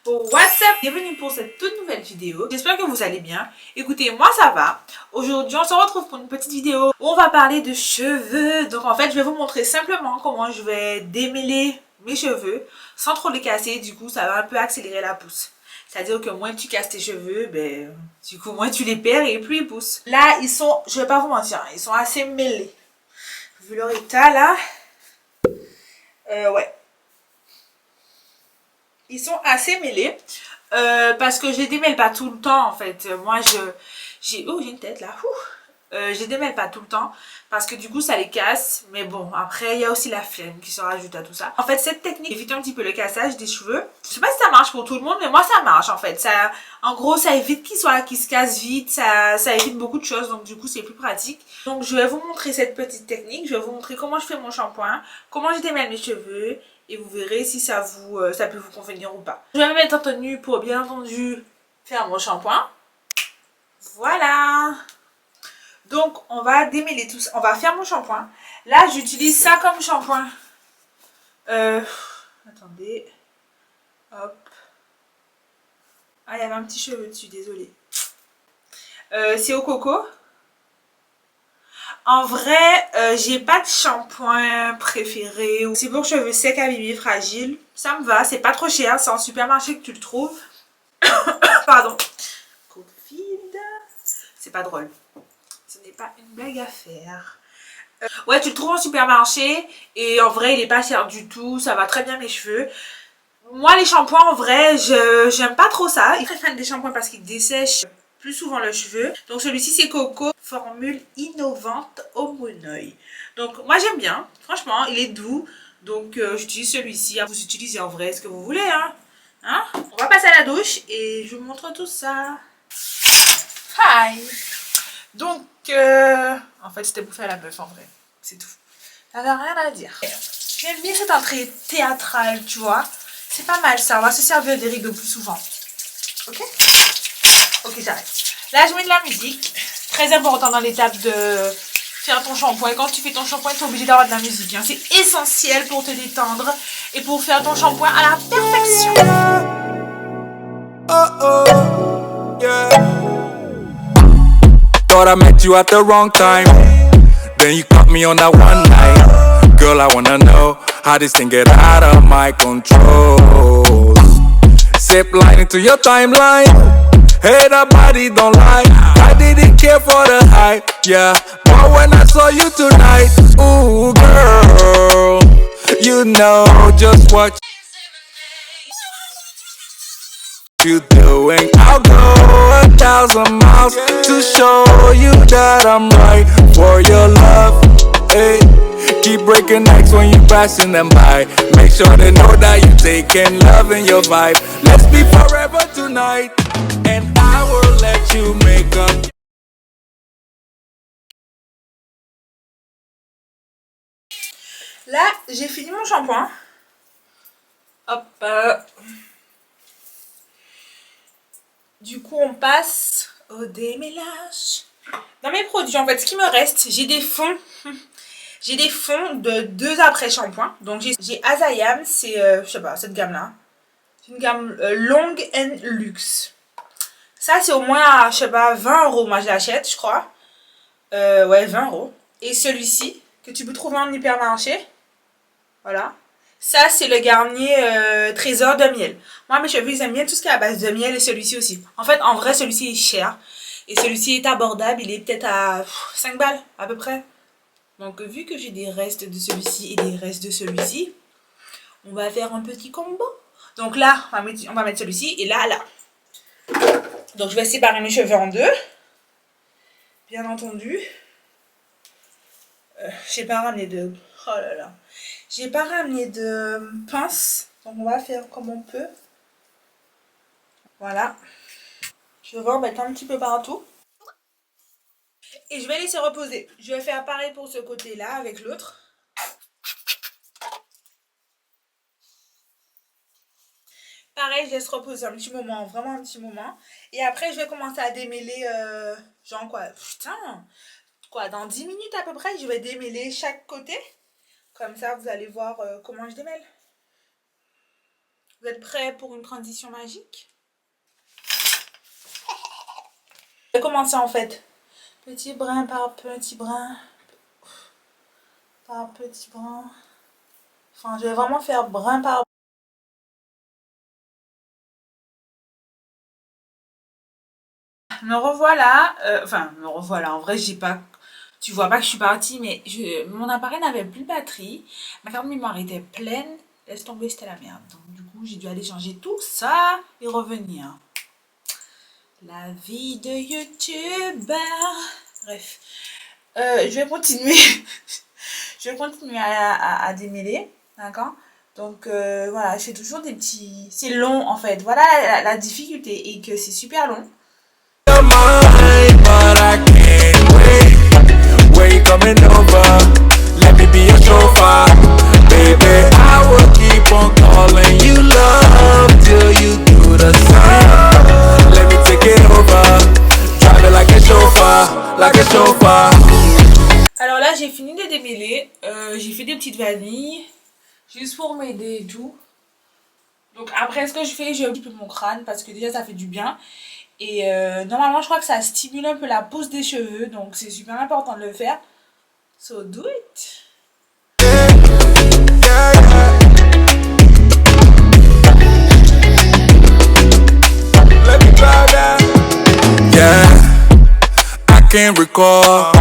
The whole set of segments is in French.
What's up? Bienvenue pour cette toute nouvelle vidéo. J'espère que vous allez bien. Écoutez, moi ça va. Aujourd'hui, on se retrouve pour une petite vidéo où on va parler de cheveux. Donc en fait, je vais vous montrer simplement comment je vais démêler mes cheveux sans trop les casser. Du coup, ça va un peu accélérer la pousse. C'est-à-dire que moins tu casses tes cheveux, du coup, moins tu les perds et plus ils poussent. Là, ils sont, je vais pas vous mentir, ils sont assez mêlés. Vu leur état là, ouais. Ils sont assez mêlés parce que je les démêle pas tout le temps en fait. Moi j'ai une tête là. Je les démêle pas tout le temps parce que du coup ça les casse. Mais bon, après il y a aussi la flemme qui se rajoute à tout ça. En fait, cette technique évite un petit peu le cassage des cheveux. Je sais pas si ça marche pour tout le monde, mais moi ça marche en fait. Ça, en gros, ça évite qu'ils se cassent vite. Ça évite beaucoup de choses, donc du coup c'est plus pratique. Donc je vais vous montrer cette petite technique. Je vais vous montrer comment je fais mon shampoing, comment je démêle mes cheveux. Et vous verrez si ça peut vous convenir ou pas. Je vais me mettre en tenue pour bien entendu faire mon shampoing. Voilà. Donc on va démêler tout ça. On va faire mon shampoing. Là j'utilise ça comme shampoing. Attendez. Hop. Ah, il y avait un petit cheveu dessus, désolé. C'est au coco. En vrai, j'ai pas de shampoing préféré. C'est pour cheveux secs, abîmés, fragiles. Ça me va, c'est pas trop cher. C'est en supermarché que tu le trouves. Pardon. Covid. C'est pas drôle. Ce n'est pas une blague à faire. Ouais, tu le trouves en supermarché. Et en vrai, il est pas cher du tout. Ça va très bien mes cheveux. Moi, les shampoings, en vrai, j'aime pas trop ça. Je suis très fan des shampoings parce qu'ils dessèchent plus souvent le cheveu. Donc celui-ci c'est Coco, formule innovante au monoeil. Donc moi j'aime bien, franchement il est doux. Donc j'utilise celui-ci. Vous utilisez en vrai ce que vous voulez, hein. On va passer à la douche et je vous montre tout ça. Hi. Donc en fait c'était pour faire la meuf en vrai, c'est tout. Ça n'a rien à dire. J'aime bien cette entrée théâtrale, tu vois. C'est pas mal ça, on va se servir des rideaux plus souvent. Ok. Ok, j'arrête. Là, je mets de la musique. Très important dans l'étape de faire ton shampoing. Quand tu fais ton shampoing, tu es obligé d'avoir de la musique. Hein. C'est essentiel pour te détendre et pour faire ton shampoing à la perfection. Yeah. Thought I met you at the wrong time. Then you caught me on that one night. Girl, I wanna know how this thing get out of my control. Zip line into your timeline. Hey, that body don't lie. I didn't care for the hype, yeah. But when I saw you tonight, ooh, girl, you know just what you doing. I'll go 1,000 miles to show you that I'm right for your love. Hey, keep breaking necks when you passing them by. Make sure they know that you taking love in your vibe. Let's be forever tonight, and I will let you make up. Là, j'ai fini mon shampoing. Hop. Du coup, on passe au démêlage. Dans mes produits, en fait, ce qui me reste, j'ai des fonds. J'ai des fonds de 2 après-shampoing. Donc, j'ai Azayam, c'est, je sais pas, cette gamme-là. C'est une gamme Long and Luxe. Ça, c'est au moins, je sais pas, 20 €. Moi, je l'achète, je crois. Ouais, 20 €. Et celui-ci, que tu peux trouver en hypermarché. Voilà. Ça, c'est le Garnier Trésor de miel. Moi, mes cheveux, ils aiment bien tout ce qui est à base de miel et celui-ci aussi. En fait, en vrai, celui-ci est cher. Et celui-ci est abordable. Il est peut-être à 5 balles, à peu près. Donc, vu que j'ai des restes de celui-ci et des restes de celui-ci, on va faire un petit combo. Donc là, on va mettre celui-ci et là, là. Donc, je vais séparer mes cheveux en deux. Bien entendu. J'ai pas ramené de... Oh là là. J'ai pas ramené de pince. Donc, on va faire comme on peut. Voilà. Je vais en mettre un petit peu partout. Et je vais laisser reposer. Je vais faire pareil pour ce côté-là avec l'autre. Pareil, je laisse reposer un petit moment, vraiment un petit moment. Et après, je vais commencer à démêler, genre quoi, putain, quoi, dans 10 minutes à peu près, je vais démêler chaque côté. Comme ça, vous allez voir comment je démêle. Vous êtes prêts pour une transition magique? Je vais commencer en fait. Petit brin par petit brin. Par petit brin. Enfin, je vais vraiment faire brin par brin. Me revoilà. Enfin, me revoilà. En vrai, j'ai pas... Tu vois pas que je suis partie, mais mon appareil n'avait plus de batterie. Ma carte mémoire était pleine. Laisse tomber, c'était la merde. Donc, du coup, j'ai dû aller changer tout ça et revenir. La vie de YouTuber. Bref. Je vais continuer. Je vais continuer à démêler. D'accord? Donc, voilà, je fais toujours des petits... C'est long, en fait. Voilà la difficulté. Et que c'est super long. Your mind, but I can't wait. Where you coming over? Let me be your chauffeur. Baby, I will keep on calling you love till you do the same. Let me take it over. Drive it like a chauffeur, like a chauffeur. Alors là, j'ai fini de démêler. J'ai fait des petites vanilles. Juste pour m'aider et tout. Donc après, ce que je fais, je occupe mon crâne parce que déjà, ça fait du bien. Et normalement, je crois que ça stimule un peu la pousse des cheveux. Donc c'est super important de le faire. So do it. Let me try that. Yeah, I can't recall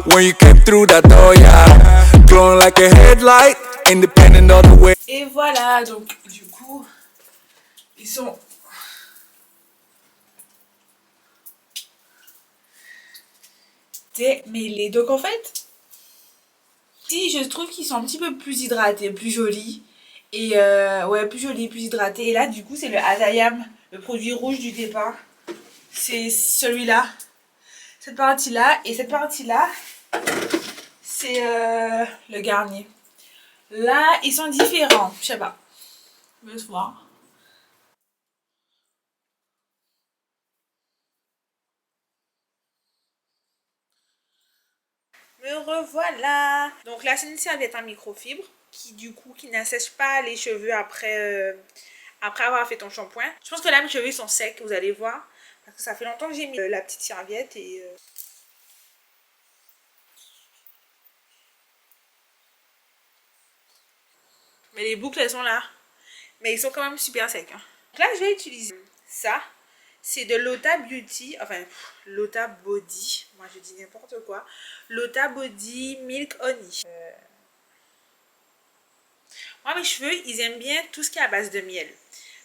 when you came through that door, yeah. Glowing like a headlight, independent all the way. Et voilà, donc du coup, ils sont... démêlés. Donc en fait, si je trouve qu'ils sont un petit peu plus hydratés, plus jolis. Et ouais, plus jolis, plus hydratés. Et là, du coup, c'est le Azayam, le produit rouge du départ. C'est celui-là. Cette partie-là. Et cette partie-là, c'est le Garnier. Là, ils sont différents. Je sais pas. Je vais voir. Me revoilà. Donc là, c'est une serviette en microfibre qui du coup qui n'assèche pas les cheveux après après avoir fait ton shampoing. Je pense que là mes cheveux sont secs, vous allez voir, parce que ça fait longtemps que j'ai mis la petite serviette et mais les boucles elles sont là, mais ils sont quand même super secs. Hein. Donc là je vais utiliser ça. C'est de Lota Beauty, enfin Lota Body, moi je dis n'importe quoi. Lota Body Milk Honey. Moi, mes cheveux, ils aiment bien tout ce qui est à base de miel.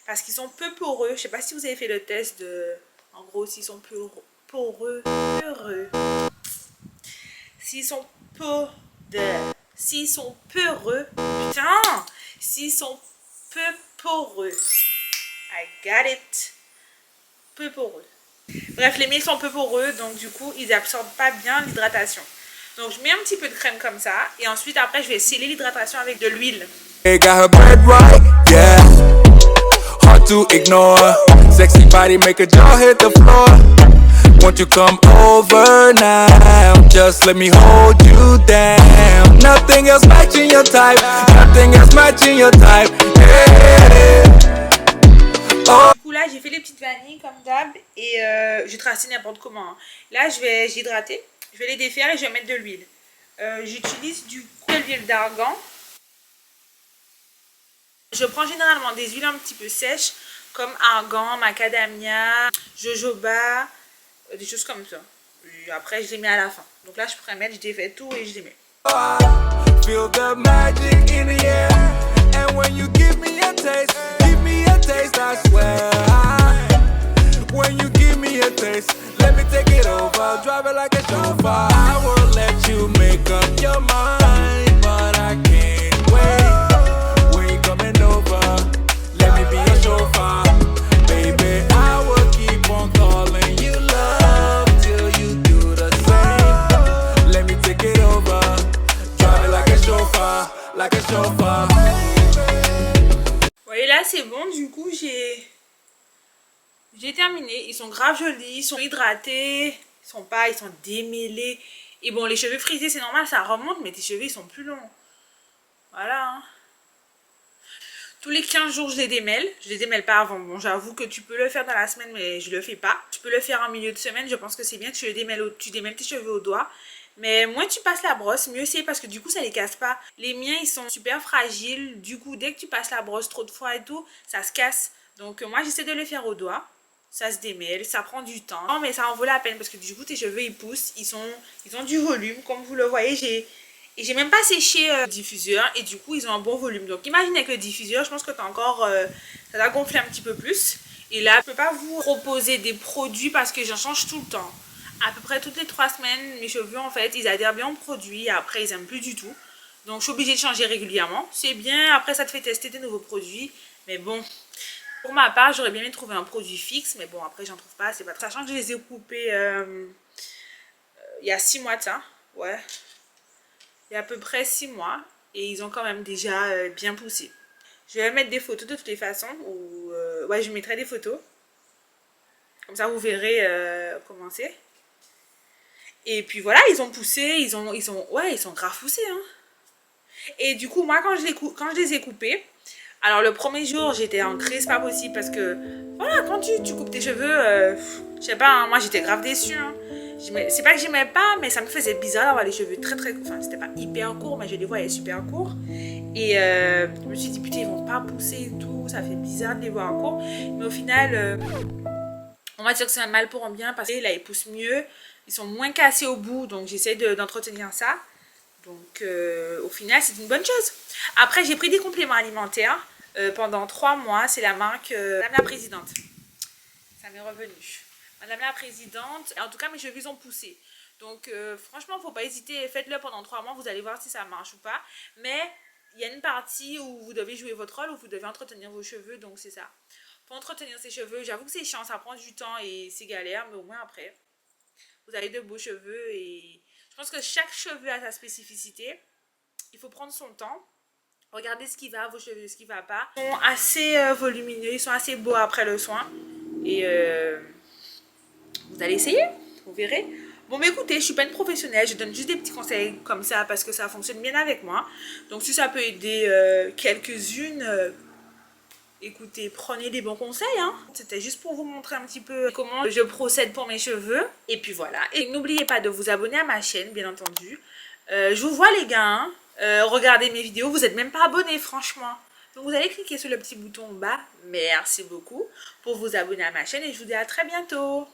Parce qu'ils sont peu poreux. Je sais pas si vous avez fait le test de... En gros, s'ils sont poreux. S'ils sont S'ils sont peureux. Putain! S'ils sont peu poreux. I got it. Peu poreux. Bref, les miels sont peu poreux. Donc, du coup, ils absorbent pas bien l'hydratation. Donc, je mets un petit peu de crème comme ça. Et ensuite, après, je vais sceller l'hydratation avec de l'huile. They got her bread right, yeah. Hard to ignore. Sexy body make a jaw hit the floor. Won't you come over now? Just let me hold you down. Nothing else matching your type. Nothing else matching your type. Yeah. Oh. Du coup là j'ai fait les petites vanilles comme d'hab et j'ai tracé n'importe comment. Hein. Là j'ai hydraté, je vais les défaire et je vais mettre de l'huile. J'utilise du coup de l'huile d'argan. Je prends généralement des huiles un petit peu sèches comme argan, macadamia, jojoba, des choses comme ça. Et après je les mets à la fin. Donc là je pourrais mettre, je défais tout et je les mets. Feel the magic in the air. And when you give me a taste, I swear. When you give me a taste, let me take it over. Drive it like a chauffeur. I will let you make up your mind, but I can't wait. When you coming over, let me be your chauffeur. Baby, I will keep on calling you love till you do the same. Let me take it over. Drive it like a chauffeur, like a chauffeur. Vous voyez là c'est bon, du coup j'ai terminé. Ils sont grave jolis, ils sont hydratés, ils sont démêlés. Et bon les cheveux frisés c'est normal, ça remonte, mais tes cheveux ils sont plus longs. Voilà. Hein. Tous les 15 jours, je les démêle. Je les démêle pas avant. Bon, j'avoue que tu peux le faire dans la semaine, mais je le fais pas. Tu peux le faire en milieu de semaine. Je pense que c'est bien que tu démêles tes cheveux au doigt. Mais moins tu passes la brosse, mieux c'est parce que du coup, ça les casse pas. Les miens, ils sont super fragiles. Du coup, dès que tu passes la brosse trop de fois et tout, ça se casse. Donc, moi, j'essaie de le faire au doigt. Ça se démêle, ça prend du temps. Non, mais ça en vaut la peine parce que du coup, tes cheveux, ils poussent. Ils ont du volume. Comme vous le voyez, j'ai même pas séché le diffuseur et du coup ils ont un bon volume. Donc imagine avec le diffuseur, je pense que t'as encore ça va gonfler un petit peu plus. Et là je peux pas vous proposer des produits parce que j'en change tout le temps. À peu près toutes les 3 semaines mes cheveux en fait ils adhèrent bien au produit, après ils aiment plus du tout. Donc je suis obligée de changer régulièrement. C'est bien, après ça te fait tester des nouveaux produits. Mais bon, pour ma part j'aurais bien aimé trouver un produit fixe. Mais bon après j'en trouve pas, c'est pas. Sachant que je les ai coupés il y a 6 mois de ça. Ouais. Il y a à peu près 6 mois et ils ont quand même déjà bien poussé. Je vais mettre des photos de toutes les façons. Ou ouais, je mettrai des photos. Comme ça, vous verrez comment c'est. Et puis voilà, ils ont poussé. Ouais, ils sont grave poussés. Hein. Et du coup, moi, quand je les ai coupés, alors le premier jour, j'étais en crise, pas possible. Parce que, voilà, quand tu coupes tes cheveux, je sais pas, hein, moi, j'étais grave déçue. Hein. C'est pas que j'aimais pas, mais ça me faisait bizarre d'avoir les cheveux très très courts. Enfin, c'était pas hyper court, mais je les voyais super courts. Et je me suis dit, putain, ils vont pas pousser et tout. Ça fait bizarre de les voir courts. Mais au final, on va dire que c'est un mal pour un bien parce que là, ils poussent mieux. Ils sont moins cassés au bout, donc j'essaie d'entretenir ça. Donc, au final, c'est une bonne chose. Après, j'ai pris des compléments alimentaires pendant 3 mois. C'est la marque Madame la Présidente. Ça m'est revenu. Madame la Présidente, en tout cas mes cheveux ont poussé. Donc franchement, faut pas hésiter, faites-le pendant 3 mois, vous allez voir si ça marche ou pas. Mais il y a une partie où vous devez jouer votre rôle, où vous devez entretenir vos cheveux, donc c'est ça. Pour entretenir ses cheveux, j'avoue que c'est chiant, ça prend du temps et c'est galère, mais au moins après, vous avez de beaux cheveux et je pense que chaque cheveu a sa spécificité. Il faut prendre son temps. Regardez ce qui va, vos cheveux, ce qui va pas. Ils sont assez volumineux, ils sont assez beaux après le soin. Et vous allez essayer, vous verrez. Bon, mais écoutez, je suis pas une professionnelle, je donne juste des petits conseils comme ça parce que ça fonctionne bien avec moi. Donc, si ça peut aider quelques-unes, écoutez, prenez des bons conseils. Hein. C'était juste pour vous montrer un petit peu comment je procède pour mes cheveux. Et puis voilà. Et n'oubliez pas de vous abonner à ma chaîne, bien entendu. Je vous vois, les gars. Hein. Regardez mes vidéos, vous n'êtes même pas abonnés, franchement. Donc, vous allez cliquer sur le petit bouton en bas. Merci beaucoup pour vous abonner à ma chaîne et je vous dis à très bientôt.